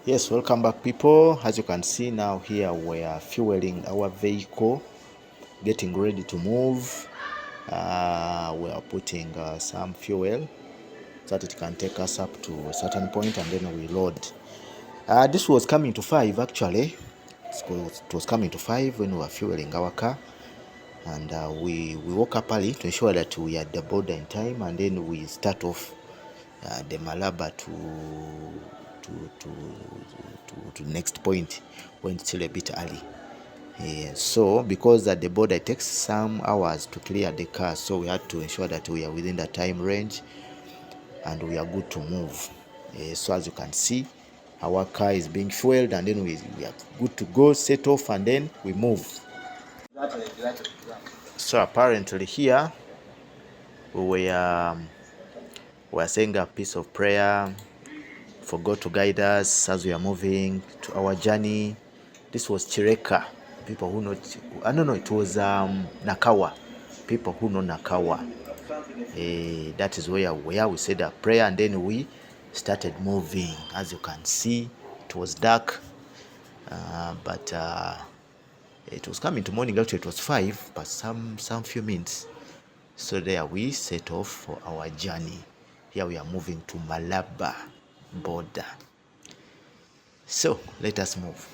Yes, welcome back, people. As you can see now, here we are fueling our vehicle, getting ready to move. We are putting some fuel so that it can take us up to a certain point, and then we load. This was coming to 5 actually. It was coming to 5 when we were fueling our car, and we woke up early to ensure that we are at the border in time, and then we start off the Malaba to next point when it's still a bit early. So because at the border it takes some hours to clear the car, so we had to ensure that we are within the time range and we are good to move. So as you can see, our car is being fueled, and then we are good to go, set off, and then we move. So apparently here we were saying a piece of prayer for God to guide us as we are moving to our journey. This was Chireka. People who know, no, it was Nakawa. People who know Nakawa. That is where we said a prayer, and then we started moving. As you can see, it was dark, but it was coming to morning. Actually, it was 5, but some few minutes. So there we set off for our journey. Here we are moving to Malaba Border. So let us move.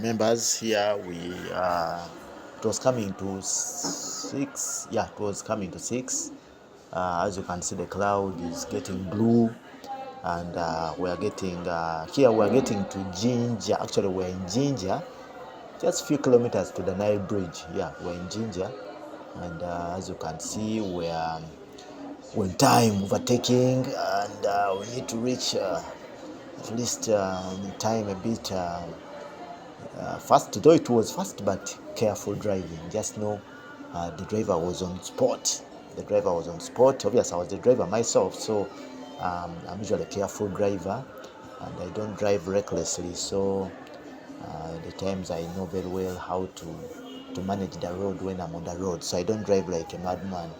Members, here we it was coming to 6. Yeah, it was coming to 6. As you can see, the cloud is getting blue, and we are getting here we are getting to Ginger. Actually, we're in Ginger, just a few kilometers to the Nile bridge. Yeah, we're in Ginger, and as you can see, we're in time overtaking, and we need to reach at least in time a bit fast. Though it was fast, but careful driving. Just know the driver was on spot. The driver was on spot. Obviously, I was the driver myself, so I'm usually a careful driver, and I don't drive recklessly. So the times I know very well how to manage the road when I'm on the road. So I don't drive like a madman.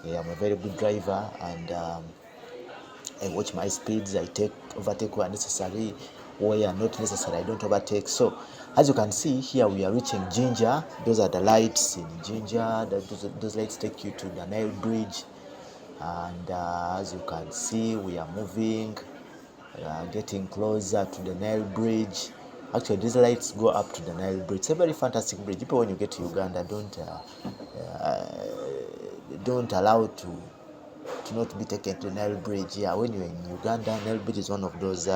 Yeah, I'm a very good driver, and I watch my speeds. I overtake where necessary, where not necessary I don't overtake. So as you can see here, we are reaching Ginger. Those are the lights in Ginger. Those lights take you to the Nile bridge, and as you can see, we are moving, getting closer to the Nile bridge. Actually, these lights go up to the Nile bridge. It's a very fantastic bridge. People, when you get to Uganda, don't allow to not be taken to Nile bridge. Yeah, when you're in Uganda, Nile bridge is one of those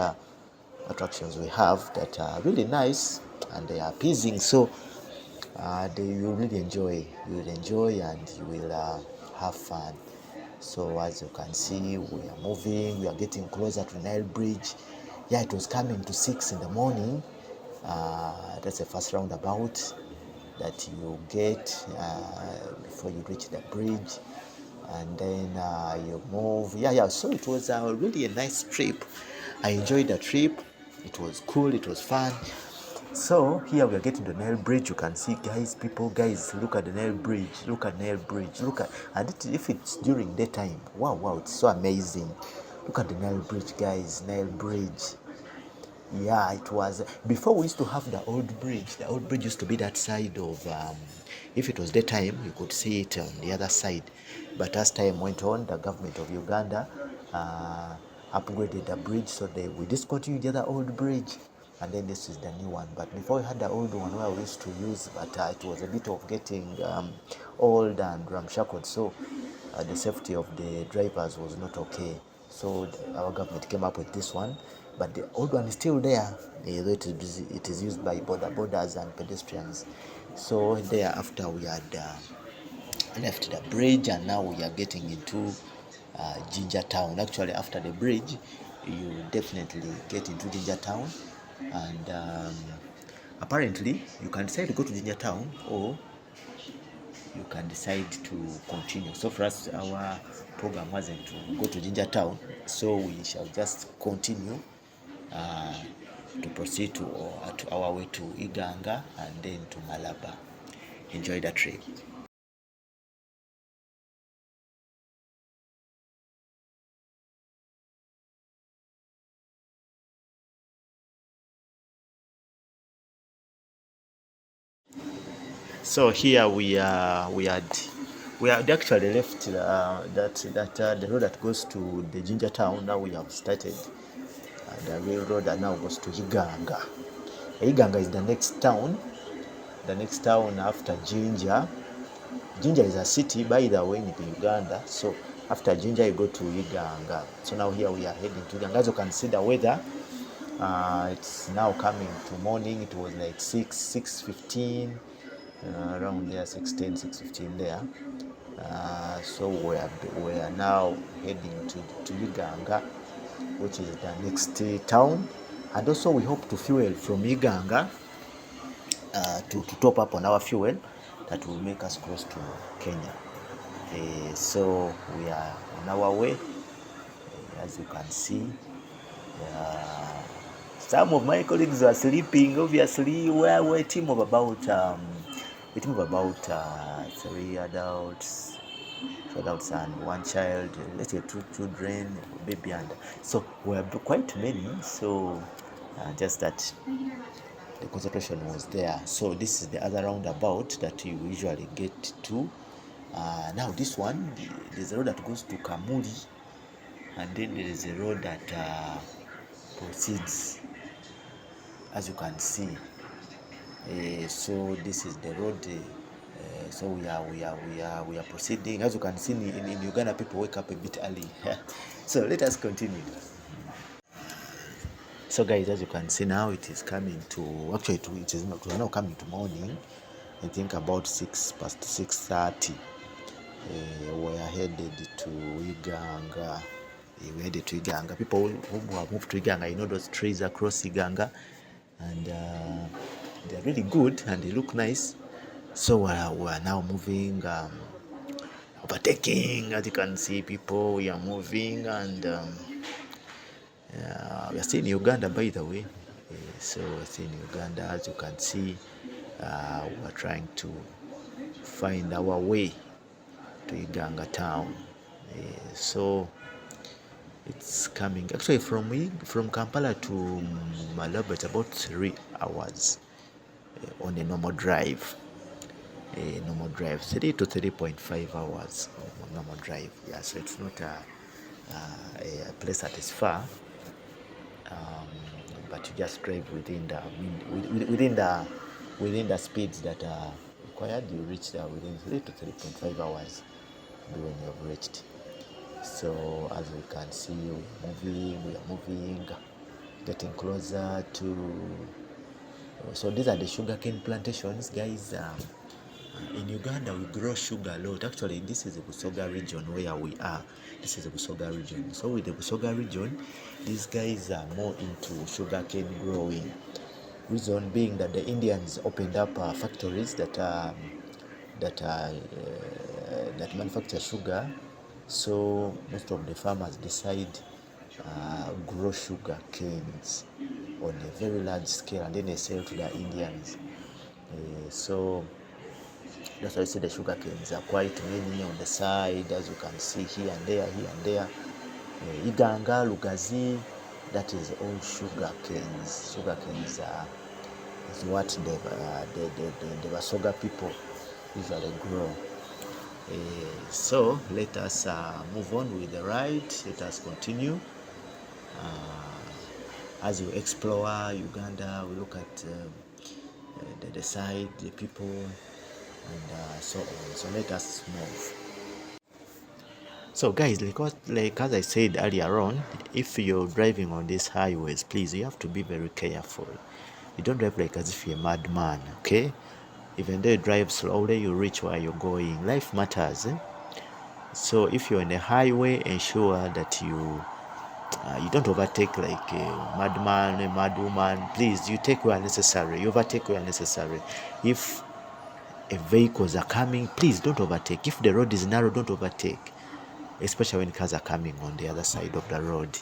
attractions we have that are really nice, and they are appeasing. So you will really enjoy. You will enjoy, and you will have fun. So as you can see, we are moving. We are getting closer to Nile bridge. Yeah, it was coming to 6 in the morning. That's the first roundabout that you get before you reach the bridge. and then you move. So it was really a nice trip. I enjoyed the trip. It was cool, it was fun. So here we are getting the Nile Bridge. You can see, guys, look at the Nile Bridge. Look at Nile Bridge. If it's during daytime, wow, it's so amazing. Look at the Nile Bridge, guys. Nile Bridge. Yeah, it was. Before we used to have the old bridge. The old bridge used to be that side of. If it was daytime, you could see it on the other side. But as time went on, the government of Uganda upgraded the bridge, so we discontinued the other old bridge, and then this is the new one. But before we had the old one where we used to use, but it was a bit of getting old and ramshackled, so the safety of the drivers was not okay. So our government came up with this one, but the old one is still there. Though it is used by boarders and pedestrians. So thereafter we had left the bridge, and now we are getting into Ginger Town. Actually, after the bridge, you definitely get into Ginger Town, and apparently you can decide to go to Ginger Town, or you can decide to continue. So for us, our program wasn't to go to Ginger Town, so we shall just continue to proceed to our way to Iganga and then to Malaba. Enjoy the trip. So here we had actually left the road that goes to the Ginger Town. Now we have started the railroad that now goes to Iganga. Iganga is the next town. The next town after Ginger. Ginger is a city, by the way, in Uganda. So after Ginger, you go to Iganga. So now here we are heading to Iganga. As you can see, the weather, it's now coming to morning. It was like 6:15, around there, 6:10, 6:15 there. So we are now heading to Iganga, which is the next town. And also we hope to fuel from Iganga to top up on our fuel that will make us close to Kenya. So we are on our way, as you can see. Some of my colleagues are sleeping. Obviously, we're a team of about 3 adults, and one child. Let's say 2 children, baby, and so we're quite many. So just that the concentration was there. So this is the other roundabout that you usually get to. Now this one, there's a road that goes to Kamuli, and then there is a road that proceeds, as you can see. So this is the road. So we are proceeding. As you can see, in Uganda, people wake up a bit early. So let us continue. So guys, as you can see now, it is coming to, actually it is now coming to morning. I think about 6:30. We are headed to Iganga. We're headed to Iganga. People who have moved to Iganga, you know those trees across Iganga, and they're really good and they look nice. So we are now moving, overtaking. As you can see, people, we are moving, and we are still in Uganda, by the way. So we're still in Uganda. As you can see, we're trying to find our way to Iganga town. So it's coming. Actually, from Kampala to Malaba, it's about 3 hours on a normal drive. 3 to 3.5 hours on normal drive. Yeah, so it's not a place that is far, but you just drive within the speeds that are required. You reach there within 3 to 3.5 hours when you have reached. So as we can see, we are moving, getting closer to. So these are the sugarcane plantations, guys. In Uganda, we grow sugar a lot. Actually, this is the Busoga region where we are. This is the Busoga region. So with the Busoga region, these guys are more into sugarcane growing. Reason being that the Indians opened up factories that manufacture sugar So most of the farmers decide grow sugar canes on a very large scale, and then they sell to the Indians. So that's why you see the sugar canes are quite many on the side, as you can see here and there, here and there. Iganga, Lugazi, that is all sugar canes. Sugar canes is what the Basoga people usually grow. So let us move on with the ride. Let us continue. As you explore Uganda, we look at the side, the people, and so on. So let us move. So guys, like as I said earlier on, if you're driving on these highways, please, you have to be very careful. You don't drive like as if you're a madman, okay? Even though you drive slowly, you reach where you're going. Life matters. So if you're on a highway, ensure that you don't overtake like a madman, a madwoman. Please, you take where necessary. You overtake where necessary. If vehicles are coming, please don't overtake. If the road is narrow, don't overtake, especially when cars are coming on the other side of the road.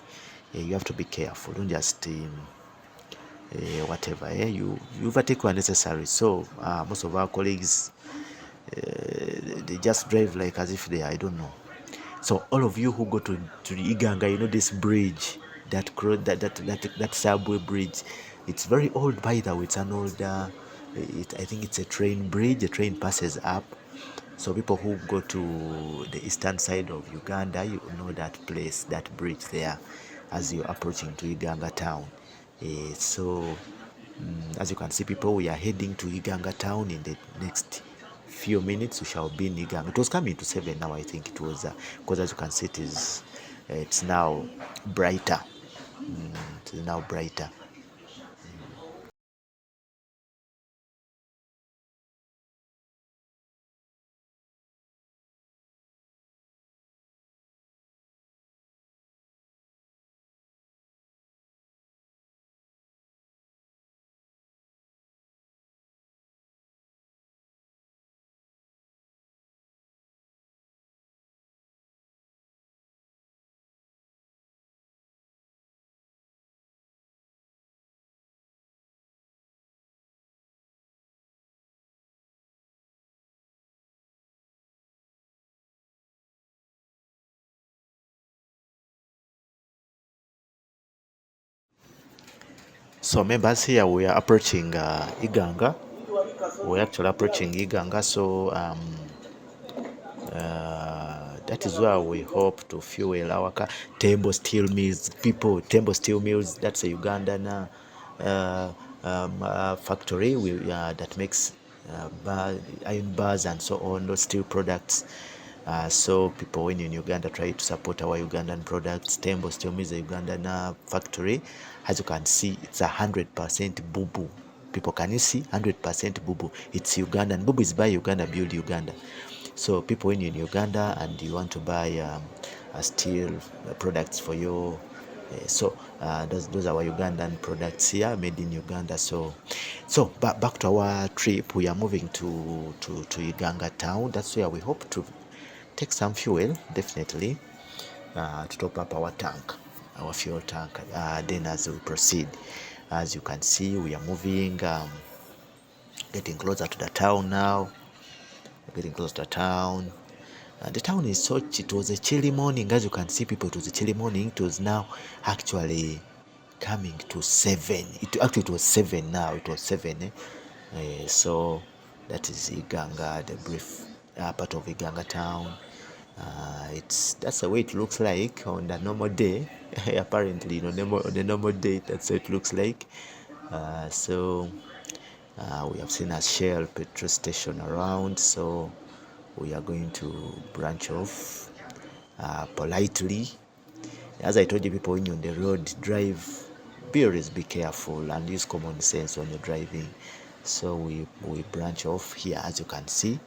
You have to be careful. Don't just whatever. You overtake where necessary. So most of our colleagues, they just drive like as if they are, I don't know. So all of you who go to the Iganga, you know this bridge, that subway bridge. It's very old, by the way. It's an older. I think it's a train bridge. The train passes up. So people who go to the eastern side of Uganda, you know that place, that bridge there, as you're approaching to Iganga town. As you can see, people, we are heading to Iganga town in the next few minutes. We shall be in Iganga. It was coming to 7 now, I think it was, because as you can see, it's now brighter. It is now brighter. So members, here we are approaching Iganga. We're actually approaching Iganga. So that is where we hope to fuel our car. Tembo Steel Mills, people, Tembo Steel Mills, that's a Ugandan factory that makes iron bars and so on, those steel products. So people, when in Uganda, try to support our Ugandan products. Tembo Steel Mills is a Ugandan factory. As you can see, it's 100% boo-boo. People, can you see? 100% boo-boo. It's Ugandan. Boo-boo is buy Uganda, build Uganda. So people, when you're in Uganda and you want to buy steel products for you, those are our Ugandan products here, made in Uganda. So back to our trip. We are moving to Iganga town. That's where we hope to take some fuel, definitely, to top up our tank, our fuel tank. Then as we proceed, as you can see, we are moving, getting closer to the town now. Getting close to town. The town is such, it was a chilly morning. As you can see, people, it was a chilly morning. It was now actually coming to 7. It was 7 now. It was 7. So that is Iganga, the brief part of Iganga town. That's the way it looks like on the normal day. Apparently, on the normal day, that's what it looks like. We have seen a Shell petrol station around, so we are going to branch off politely. As I told you, people, when you're on the road, always be careful and use common sense when you're driving. So we branch off here, as you can see,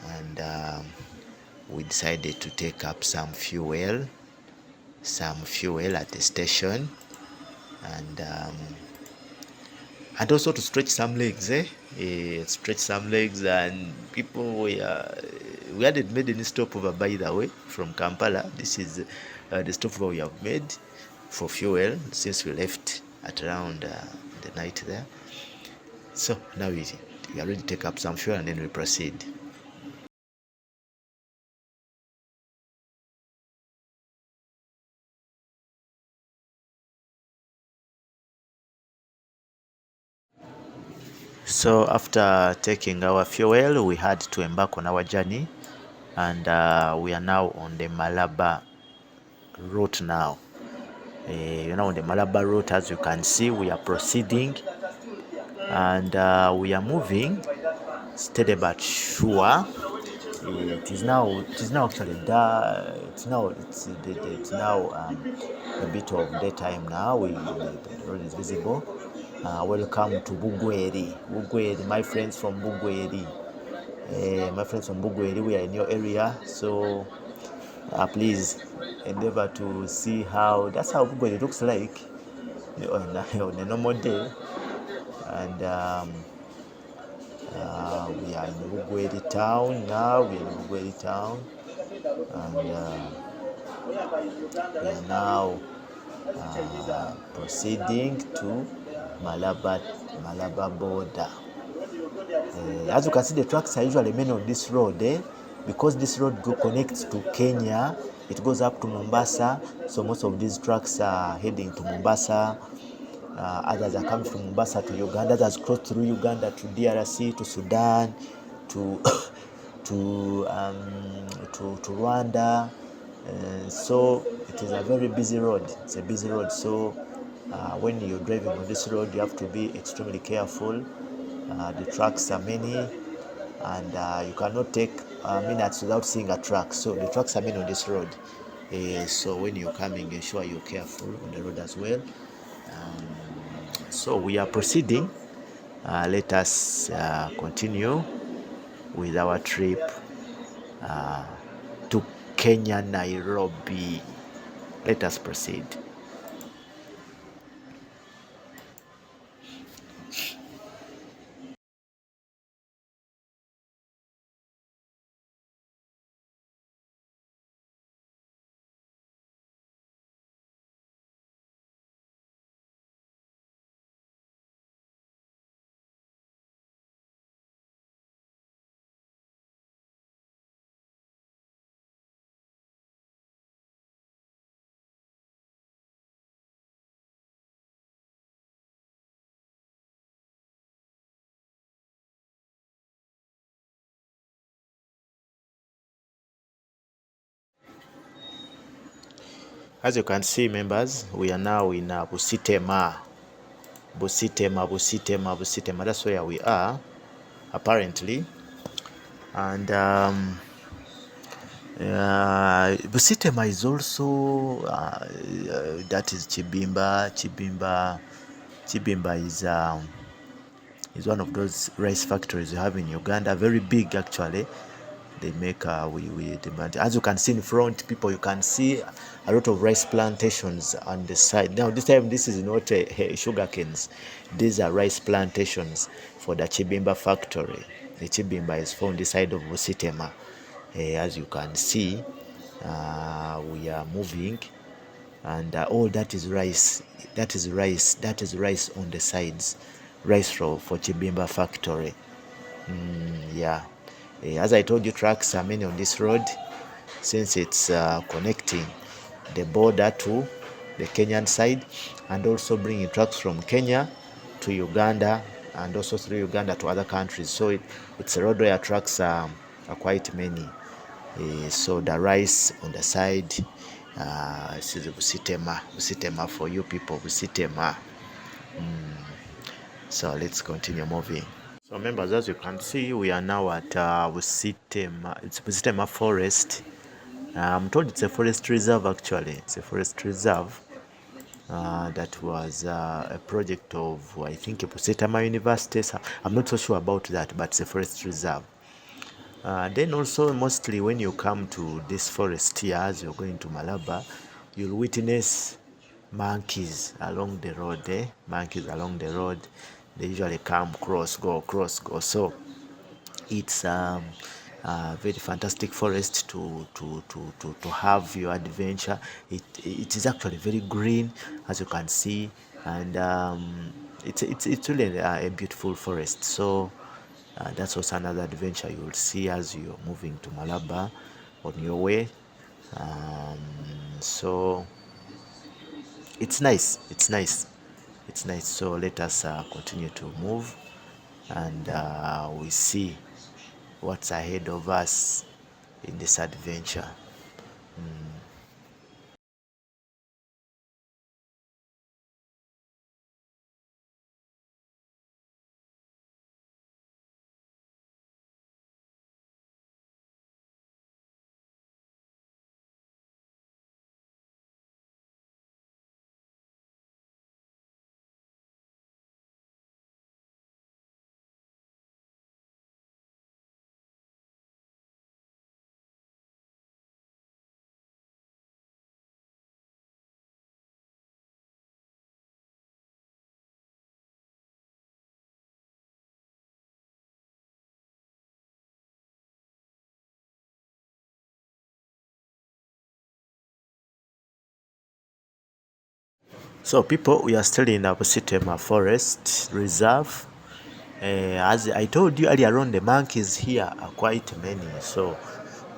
and we decided to take up some fuel at the station, and also to stretch some legs, stretch some legs. And people, we hadn't made any stopover, by the way, from Kampala. This is the stopover we have made for fuel since we left at around the night there. So now we are ready to take up some fuel and then we proceed. So after taking our fuel, we had to embark on our journey, and we are now on the Malaba route now. On the Malaba route, as you can see, we are proceeding, and we are moving steady but sure. It is now actually it's now a bit of daytime now. The road is visible. Welcome to Bugweri, my friends from Bugweri. We are in your area, so please endeavor to see that's how Bugweri looks like on a normal day. And we are in Bugweri town now. And we are now proceeding to Malaba border. As you can see, the trucks are usually many on this road, because this road connects to Kenya. It goes up to Mombasa, so most of these trucks are heading to Mombasa. Others are coming from Mombasa to Uganda. Others cross through Uganda to DRC, to Sudan, to to Rwanda. So it is a very busy road. It's a busy road. So when you're driving on this road, you have to be extremely careful. The trucks are many, and you cannot take minutes without seeing a truck. So the trucks are many on this road. So when you're coming, ensure you're careful on the road as well. So we are proceeding. Let us continue with our trip to Kenya, Nairobi. Let us proceed. As you can see, members, we are now in Busitema. That's where we are, apparently. And Busitema is also that is Chibimba. Chibimba is one of those rice factories you have in Uganda. Very big, actually. They make as you can see in front, you can see a lot of rice plantations on the side. Now this time, this is not sugar canes. These are rice plantations for the Chibimba factory. The Chibimba is found inside of Busitema. As you can see, we are moving, and that is rice. That is rice on the sides. Rice for Chibimba factory. Yeah. As I told you, trucks are many on this road, since it's connecting the border to the Kenyan side, and also bringing trucks from Kenya to Uganda, and also through Uganda to other countries. So it's a road where trucks are quite many. So the rice on the side, this is Busitema for you people, Busitema. So let's continue moving. So members, as you can see, we are now at Busitema. It's Busitema Forest. I'm told it's a forest reserve, actually. It's a forest reserve that was a project of, I think, Busitema University. So I'm not so sure about that, but it's a forest reserve. Then also, mostly when you come to this forest here, as you're going to Malaba, you'll witness monkeys along the road. Monkeys along the road. They usually come, cross, go. So it's very fantastic forest to have your adventure. It is actually very green, as you can see, and it's really a beautiful forest. So that's also another adventure you will see as you're moving to Malaba on your way. um, so it's nice, it's nice. So let us continue to move, and we see what's ahead of us in this adventure. So people, we are still in Abusitema Forest Reserve. As I told you earlier on, the monkeys here are quite many. So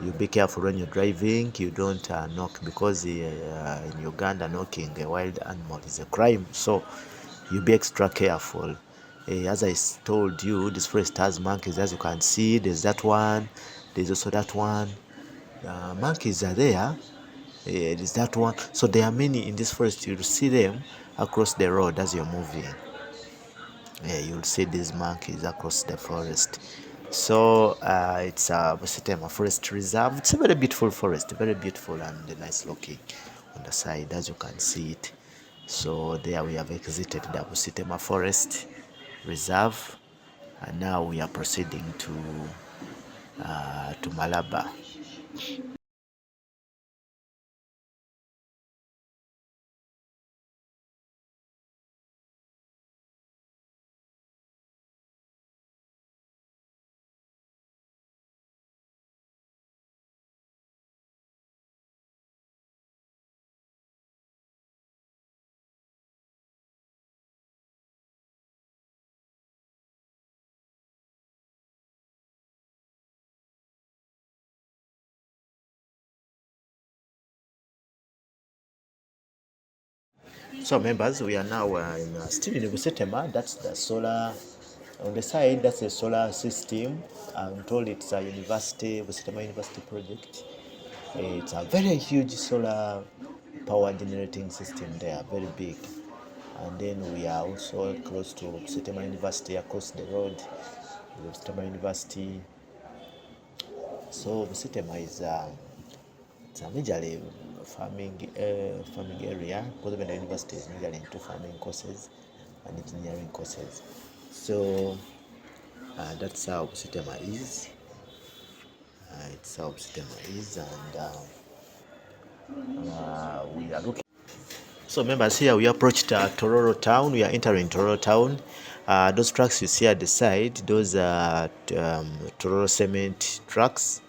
you be careful when you're driving. You don't knock, because in Uganda knocking a wild animal is a crime. So you be extra careful. As I told you, this forest has monkeys. As you can see, there's that one. There's also that one. Monkeys are there. There's that one. So there are many in this forest. You'll see them across the road as you're moving. You'll see these monkeys across the forest. So it's a Busitema Forest Reserve. It's a very beautiful forest, very beautiful and nice looking on the side, as you can see it. So there we have exited the Busitema Forest Reserve, and now we are proceeding to Malaba. So members, we are now still in Busetema. That's the solar on the side. That's a solar system. I'm told it's a university, Busetema University project. It's a very huge solar power generating system there, very big. And then we are also close to Busetema University, across the road, Busetema University. So Busetema is it's a majorly farming area, because the university is majorly into farming courses and engineering courses. So that's how Busitema is. It's how Busitema is, and we are looking. So members, here we approached Tororo town. We are entering Tororo town. Those trucks you see at the side, those are Tororo cement trucks.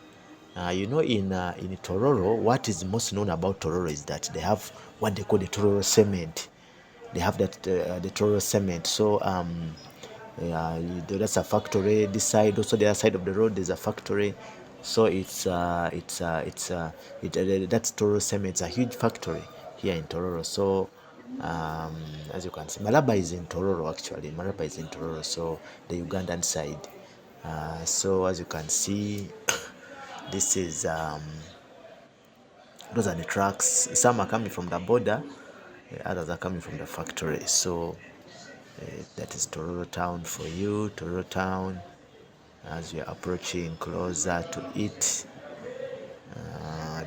In Tororo, what is most known about Tororo is that they have what they call the Tororo cement. They have that the Tororo cement. So that's a factory. This side, also the other side of the road, there's a factory. So that's Tororo cement. It's a huge factory here in Tororo. So as you can see, Malaba is in Tororo actually. Malaba is in Tororo. So the Ugandan side. So as you can see, this is those are the trucks. Some are coming from the border, others are coming from the factory. So that is Tororo town for you, Tororo town. As we are approaching closer to it,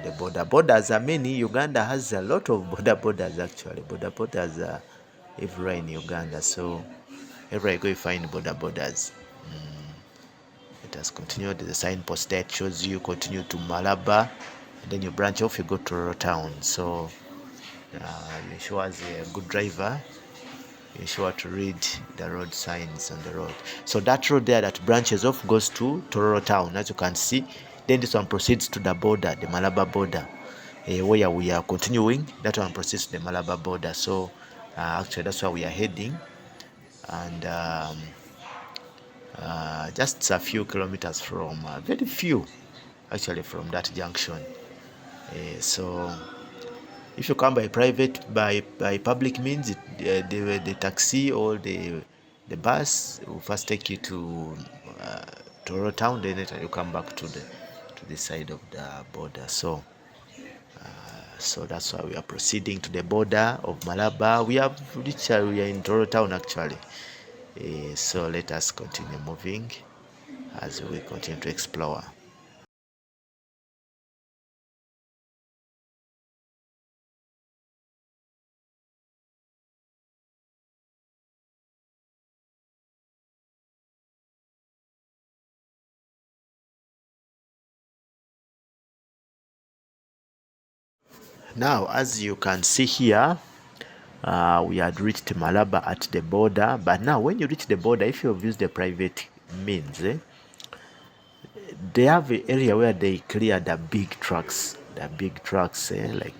the borders are many. Uganda has a lot of borders actually. Borders are everywhere in Uganda. So everywhere you go, you find borders. Let us continue. There's a signpost that shows you continue to Malaba, and then you branch off, you go to Tororo town. So you show as a good driver, ensure to read the road signs on the road. So that road there that branches off goes to Tororo town, as you can see. Then this one proceeds to the border, the Malaba border, where we are continuing. That one proceeds to the Malaba border. So actually that's where we are heading, and just a few kilometers from, very few actually, from that junction. So if you come by private, by public means, the taxi or the bus will first take you to Tororo town, then later you come back to the side of the border. So that's why we are proceeding to the border of Malaba. We are in Tororo town actually. So let us continue moving as we continue to explore. Now, as you can see here, we had reached Malaba at the border. But now, when you reach the border, if you have used the private means, they have an area where they clear the big trucks. Like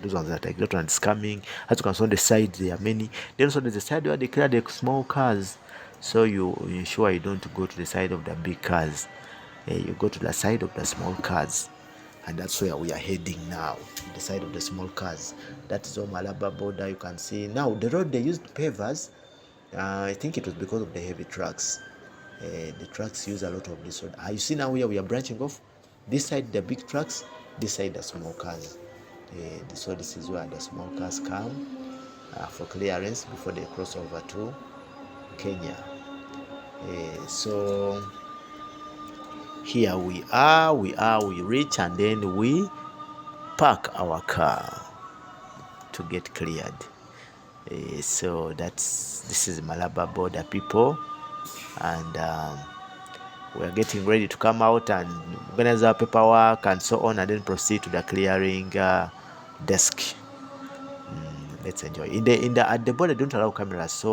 those ones that one's coming. As you can see on the side, there are many. Then also there's a side where they clear the small cars. So you ensure you don't go to the side of the big cars. You go to the side of the small cars. And that's where we are heading now, the side of the small cars. That is on Malaba border. You can see now the road they used pavers. I think it was because of the heavy trucks. The trucks use a lot of this road. You see now where we are branching off. This side the big trucks, this side the small cars. So this is where the small cars come for clearance before they cross over to Kenya. So here we reach, and then we park our car to get cleared. So this is Malaba border, people, and we're getting ready to come out and organize our paperwork and so on, and then proceed to the clearing desk. Let's enjoy. At the border, don't allow cameras, so